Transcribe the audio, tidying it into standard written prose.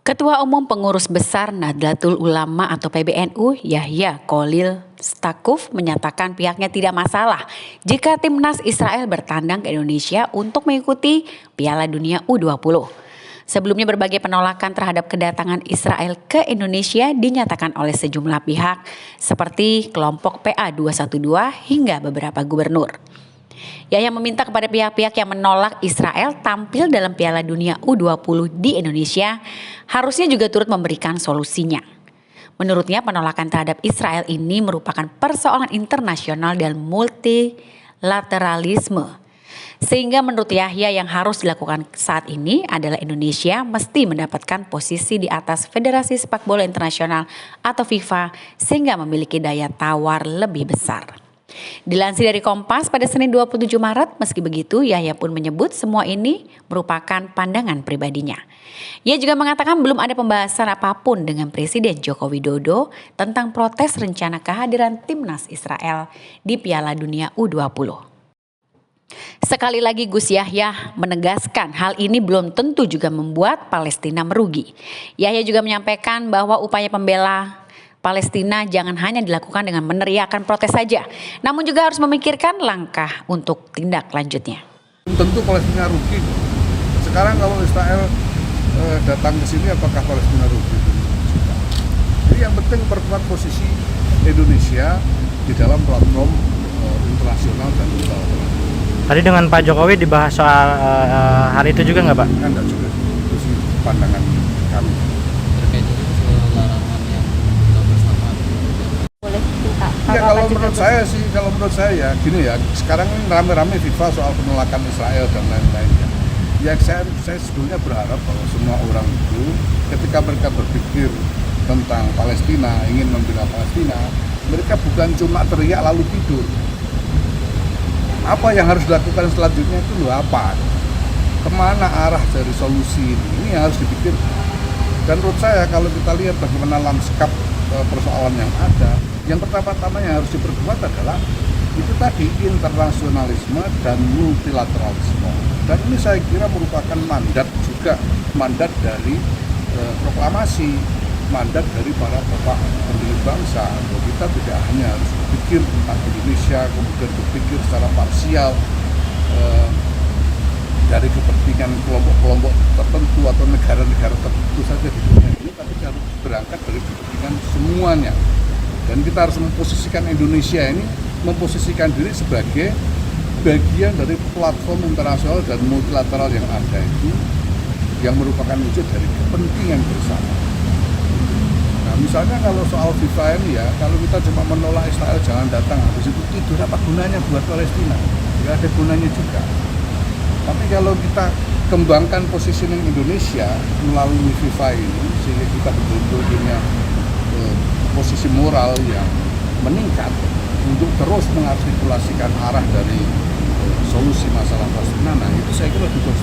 Ketua Umum Pengurus Besar Nahdlatul Ulama atau PBNU, Yahya Kholil Stakuf, menyatakan pihaknya tidak masalah jika timnas Israel bertandang ke Indonesia untuk mengikuti Piala Dunia U20. Sebelumnya berbagai penolakan terhadap kedatangan Israel ke Indonesia dinyatakan oleh sejumlah pihak seperti kelompok PA212 hingga beberapa gubernur. Yahya meminta kepada pihak-pihak yang menolak Israel tampil dalam Piala Dunia U20 di Indonesia harusnya juga turut memberikan solusinya. Menurutnya penolakan terhadap Israel ini merupakan persoalan internasional dan multilateralisme. Sehingga menurut Yahya yang harus dilakukan saat ini adalah Indonesia mesti mendapatkan posisi di atas Federasi Sepak Bola Internasional atau FIFA sehingga memiliki daya tawar lebih besar. Dilansir dari Kompas pada Senin 27 Maret, meski begitu Yahya pun menyebut semua ini merupakan pandangan pribadinya. Ia juga mengatakan belum ada pembahasan apapun dengan Presiden Joko Widodo tentang protes rencana kehadiran timnas Israel di Piala Dunia U20. Sekali lagi Gus Yahya menegaskan hal ini belum tentu juga membuat Palestina merugi. Yahya juga menyampaikan bahwa upaya pembela Palestina jangan hanya dilakukan dengan meneriakan protes saja, namun juga harus memikirkan langkah untuk tindak lanjutnya. Tentu Palestina rugi. Sekarang kalau Israel datang ke sini, apakah Palestina rugi? Jadi yang penting perkuat posisi Indonesia di dalam platform internasional dan global. Tadi dengan Pak Jokowi dibahas soal hal itu juga nggak Pak? Enggak juga, itu sih pandangan kami. Ya kalau menurut saya ya gini ya, sekarang ini rame-rame FIFA soal penolakan Israel dan lain-lainnya. Ya saya sebetulnya berharap bahwa semua orang itu ketika mereka berpikir tentang Palestina, ingin membela Palestina, mereka bukan cuma teriak lalu tidur. Apa yang harus dilakukan selanjutnya itu loh apa? Kemana arah dari solusi ini yang harus dipikirkan. Dan menurut saya kalau kita lihat bagaimana lanskap persoalan yang ada, yang pertama-tama yang harus diperkuat adalah itu tadi internasionalisme dan multilateralisme. Dan ini saya kira merupakan mandat dari proklamasi, mandat dari para bapak pendiri bangsa. Bahwa kita tidak hanya harus berpikir tentang Indonesia, kemudian berpikir secara parsial dari kepentingan kelompok-kelompok tertentu atau negara-negara tertentu saja di dunia ini, tapi harus berangkat dari kepentingan semuanya. Dan kita harus memposisikan Indonesia ini, memposisikan diri sebagai bagian dari platform internasional dan multilateral yang ada itu, yang merupakan wujud dari kepentingan bersama. Nah misalnya kalau soal FIFA ini ya, kalau kita cuma menolak Israel jangan datang, habis itu tidur, apa gunanya buat Palestina? Tidak ada gunanya juga. Tapi kalau kita kembangkan positioning Indonesia melalui FIFA ini, sehingga kita betul-betul punya posisi moral yang meningkat untuk terus mengartikulasikan arah dari solusi masalah Palestina, nah itu saya kira juga